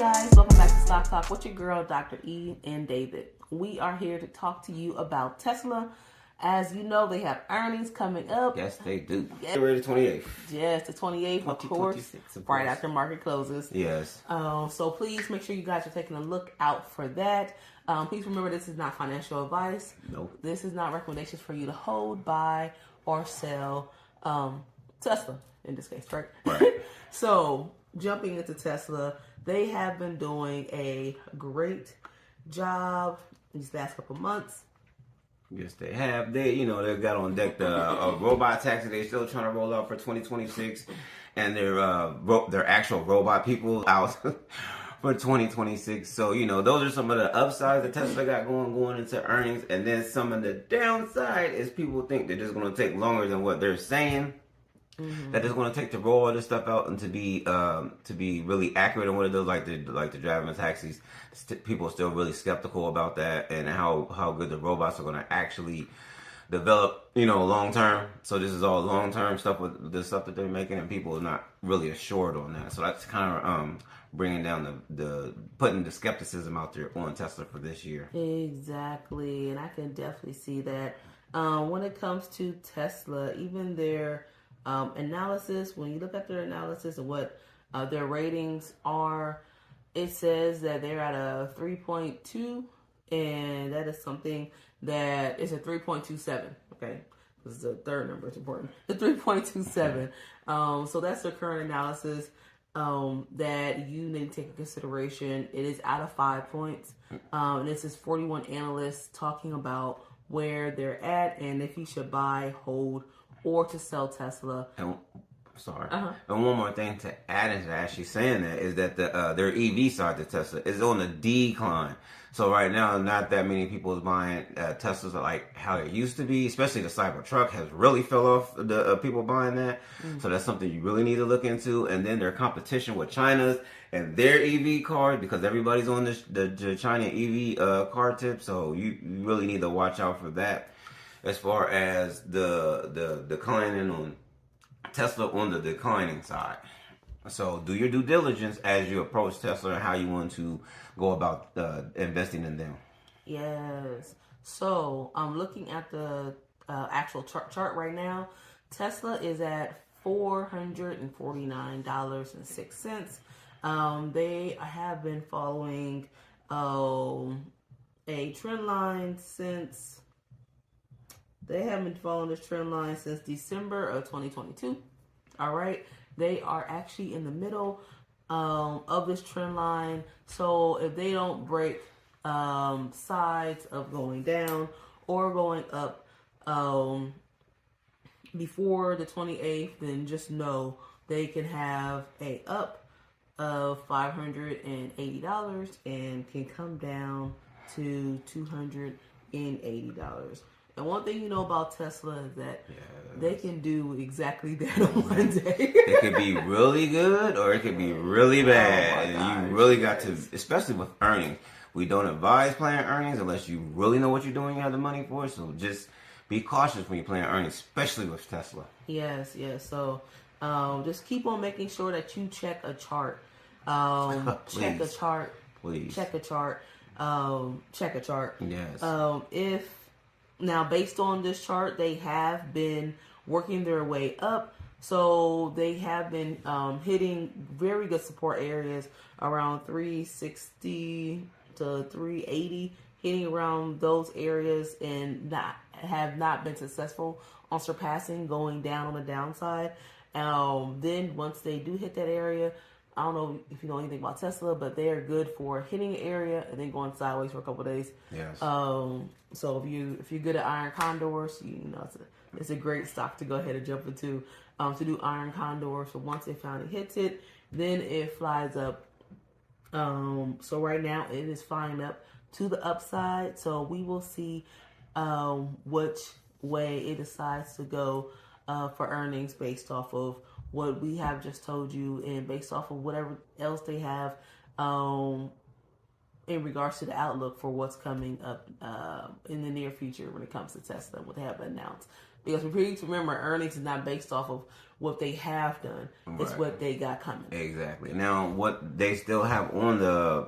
guys, welcome back to Stock Talk with your girl, Dr. E and David. We are here to talk to you about Tesla. As you know, they have earnings coming up. Yes, they do. February the 28th. Yes, the 28th, of course, right after market closes. Yes. So please make sure you guys are taking a look out for that. Please remember, this is not financial advice. Nope. This is not recommendations for you to hold, buy, or sell Tesla in this case, right? Right. So jumping into Tesla, they have been doing a great job these last couple months. Yes, they have. They've got on deck the robot taxi. They're still trying to roll out for 2026, and their actual robot people out for 2026. So those are some of the upsides that Tesla got going into earnings, and then some of the downside is people think they're just going to take longer than what they're saying. Mm-hmm. That it's going to take to roll all this stuff out and to be really accurate on what it does, like the driving taxis. People are still really skeptical about that and how good the robots are going to actually develop, long term. So this is all long term stuff with the stuff that they're making, and people are not really assured on that. So that's kind of bringing down the putting the skepticism out there on Tesla for this year. Exactly, and I can definitely see that when it comes to Tesla, even their analysis, when you look at their analysis and what their ratings are, it says that they're at a 3.2, and that is something that is a 3.27. Okay, this is the third number, it's important. The 3.27. So that's their current analysis that you need to take into consideration. It is out of 5 points. And this is 41 analysts talking about where they're at and if you should buy, hold, or to sell Tesla. And one more thing to add into actually saying that is that their EV side to Tesla is on a decline. So right now, not that many people is buying Teslas like how it used to be. Especially the Cybertruck has really fell off the people buying that. Mm-hmm. So that's something you really need to look into. And then their competition with China's and their EV cars, because everybody's on the China EV car tip. So you really need to watch out for that. As far as the declining on Tesla on the declining side. So do your due diligence as you approach Tesla and how you want to go about investing in them. Yes. So I'm looking at the actual chart right now. Tesla is at $449.06. They have been following a trend line since... They have been following this trend line since December of 2022. All right. They are actually in the middle of this trend line. So if they don't break sides of going down or going up before the 28th, then just know they can have a up of $580 and can come down to $280. And one thing you know about Tesla is that they can do exactly that on one day. It could be really good or it could be really bad. And you really got to, especially with earnings. We don't advise playing earnings unless you really know what you're doing and have the money for it. So just be cautious when you're playing earnings, especially with Tesla. Yes. So just keep on making sure that you check a chart. Check a chart. Please. Check a chart. Check a chart. Yes. Now, based on this chart, they have been working their way up. So they have been hitting very good support areas around 360 to 380, hitting around those areas and have not been successful on surpassing, going down on the downside. Then once they do hit that area, I don't know if you know anything about Tesla, but they are good for hitting an area and then going sideways for a couple of days. Yes. So if you're good at iron condors, it's a great stock to go ahead and jump into to do iron condors. So once it finally hits it, then it flies up. So right now it is flying up to the upside. So we will see which way it decides to go for earnings based off of what we have just told you and based off of whatever else they have in regards to the outlook for what's coming up in the near future when it comes to Tesla, what they have announced. Because please remember, earnings is not based off of what they have done. It's Right. what they got coming. Exactly. Now, what they still have on the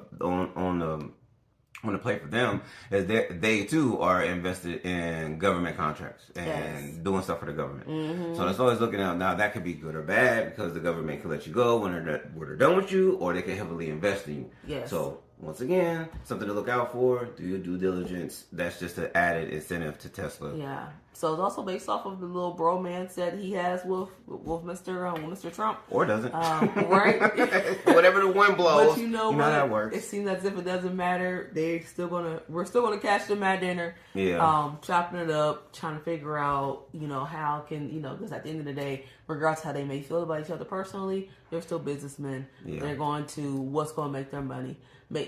plate for them is that they too are invested in government contracts and doing stuff for the government. So that's always looking out. Now that could be good or bad because the government can let you go when they're done with you, or they can heavily invest in you. Yes. So once again, something to look out for. Do your due diligence. That's just an added incentive to Tesla. Yeah. So it's also based off of the little bromance that he has with Mr. Trump. Or doesn't. Right? Whatever the wind blows. But you know what? How that works. It seems as if it doesn't matter. We're still gonna catch them at dinner. Yeah. Chopping it up, trying to figure out, how can, because at the end of the day, regardless how they may feel about each other personally, they're still businessmen. Yeah. They're going to what's going to make their money,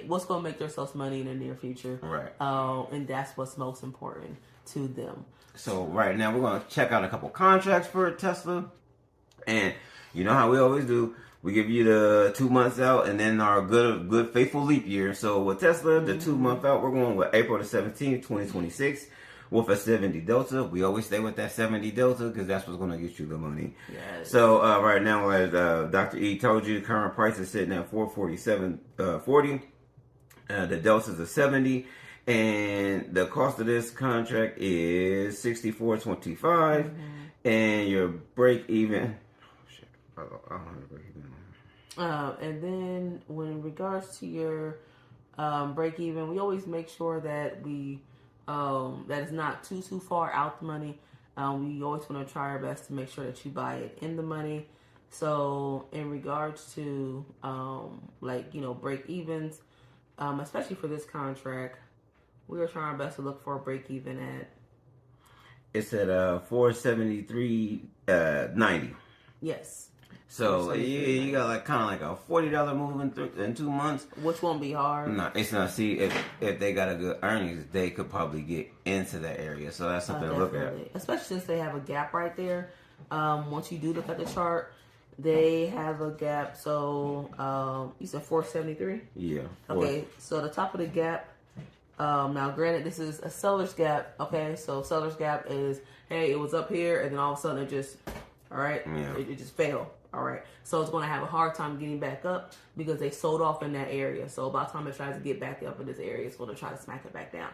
what's going to make themselves money in the near future. Right. And that's what's most important to them. So right now we're going to check out a couple contracts for Tesla. And you know how we always do. We give you the 2 months out and then our good faithful leap year. So with Tesla, the 2 month out, we're going with April the 17th, 2026 with a 70 Delta. We always stay with that 70 Delta because that's what's going to get you the money. Yes. So right now, as Dr. E told you, the current price is sitting at $447.40. The Delta is a 70. And the cost of this contract is $64.25, and your break even. Oh, shit. I don't have a break even. And then, when in regards to your break even, we always make sure that we that is not too far out the money. We always want to try our best to make sure that you buy it in the money. So, in regards to break evens, especially for this contract. We are trying our best to look for a break even at. It's at $473.90. Yes. So you got like kind of like a $40 move in 2 months, which won't be hard. No, it's not. See, if they got a good earnings, they could probably get into that area. So that's something to look at. Especially since they have a gap right there. Once you do look at the chart, they have a gap. So you said 473. Yeah. Okay. So the top of the gap. Now, granted, this is a seller's gap. Okay, so seller's gap is, hey, it was up here, and then all of a sudden it just, all right, it just fell. All right, so it's going to have a hard time getting back up because they sold off in that area. So by the time it tries to get back up in this area, it's going to try to smack it back down.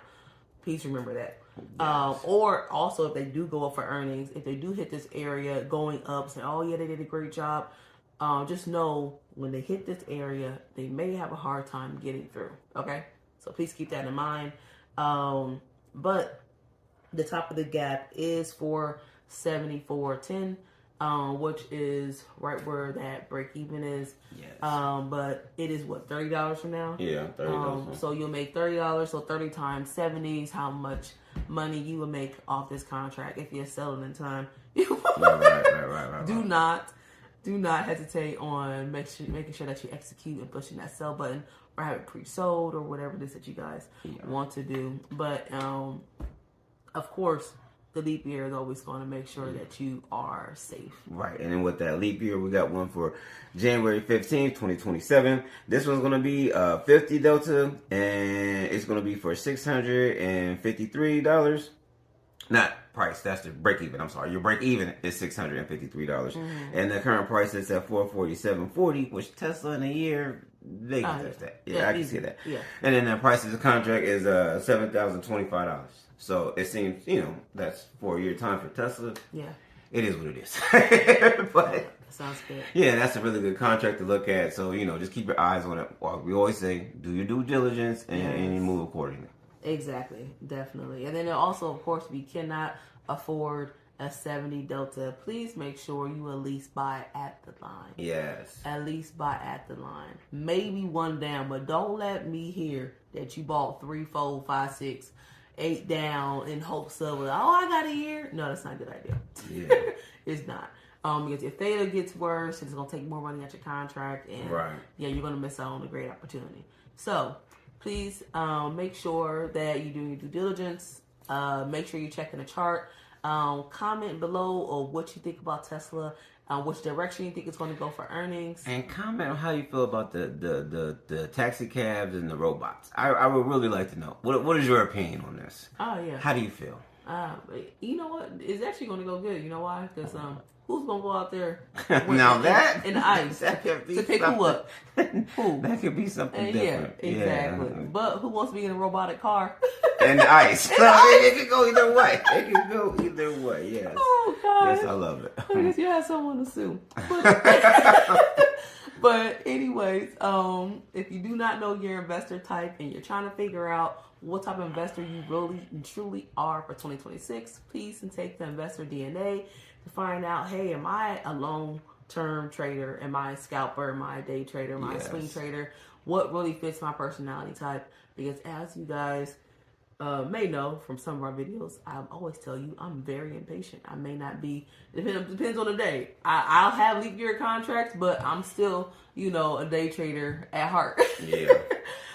Please remember that. Yes. Or also, if they do go up for earnings, if they do hit this area going up, say, oh yeah, they did a great job. Just know when they hit this area, they may have a hard time getting through. Okay. So please keep that in mind. But the top of the gap is for 74.10, which is right where that break even is. Yes. But it is what, $30 from now? Yeah, $30. So you'll make $30. So 30 times 70 is how much money you will make off this contract if you're selling in time. Right. Do not hesitate on making sure that you execute and pushing that sell button or have it pre-sold or whatever it is that you guys want to do. But, of course, the leap year is always going to make sure that you are safe. Right. And then with that leap year, we got one for January 15th, 2027. This one's going to be 50 Delta, and it's going to be for $653. Not price, that's the break even. I'm sorry. Your break even is $653. And the current price is at $447.40, which Tesla in a year, they can touch that. Yeah, I can see that. Yeah. And then the price of the contract is $7,025. So it seems, that's 4 year time for Tesla. Yeah. It is what it is. But sounds good. Yeah, that's a really good contract to look at. So, just keep your eyes on it. We always say, do your due diligence and you move accordingly. Exactly, definitely. And then also, of course, we cannot afford a 70 Delta. Please make sure you at least buy at the line. Yes. At least buy at the line. Maybe one down, but don't let me hear that you bought 3, 4, 5, 6, 8 down in hopes of, I got a year. No, that's not a good idea. Yeah. It's not. Because if theta gets worse, it's going to take more money out your contract. And you're going to miss out on a great opportunity. So, please make sure that you do your due diligence. Make sure you're checking the chart. Comment below what you think about Tesla, which direction you think it's going to go for earnings. And comment on how you feel about the taxi cabs and the robots. I would really like to know. What is your opinion on this? Oh, yeah. How do you feel? You know what? It's actually going to go good. You know why? Because who's gonna go out there Now that in the ice that could be to pick who up? Who? That could be something different. Yeah, exactly. Yeah. But who wants to be in a robotic car? And the ice. So it could go either way. It could go either way. Yes. Oh God. Yes, I love it. I guess you have someone to sue. But anyways, if you do not know your investor type and you're trying to figure out what type of investor you really and truly are for 2026, please take the investor DNA to find out, hey, am I a long-term trader? Am I a scalper? Am I a day trader? Am I a swing trader? What really fits my personality type? Because as you guys may know from some of our videos, I always tell you I'm very impatient. I may not be, depends on the day. I'll have leap year contracts, but I'm still, a day trader at heart. Yeah.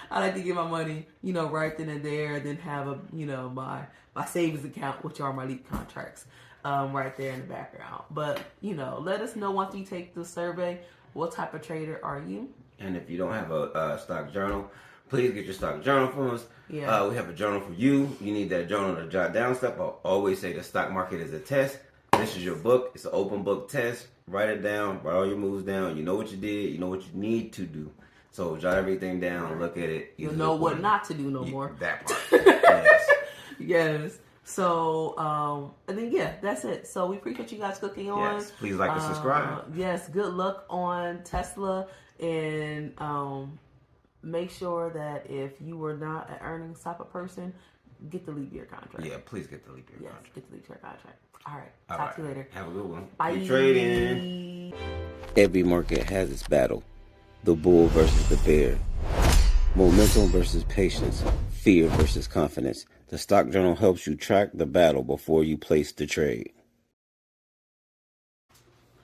I like to get my money, right then and there, then have my savings account, which are my leap contracts, right there in the background. But, let us know once you take the survey, what type of trader are you? And if you don't have a stock journal, please get your stock journal from us. Yeah. We have a journal for you. You need that journal to jot down stuff. I always say the stock market is a test. This is your book. It's an open book test. Write it down. Write all your moves down. You know what you did. You know what you need to do. So jot everything down. Look at it. You'll know what not to do no more. That part. Yes. Yes. So, and then, that's it. So we appreciate you guys clicking on. Yes. Please like and subscribe. Yes. Good luck on Tesla. And make sure that if you were not an earnings type of person, get the leap year contract. Yeah, please get the leap year contract. Get the leap year contract. All right. Talk to you later. Have a good one. Bye. Keep trading. Every market has its battle. The bull versus the bear. Momentum versus patience. Fear versus confidence. The Stock Journal helps you track the battle before you place the trade.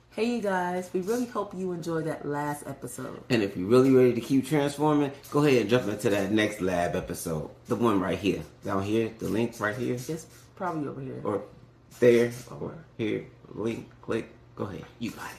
Hey you guys, we really hope you enjoyed that last episode. And if you're really ready to keep transforming, go ahead and jump into that next lab episode. The one right here. Down here, the link right here. It's probably over here. Or there, or here. Link, click. Go ahead. You got it.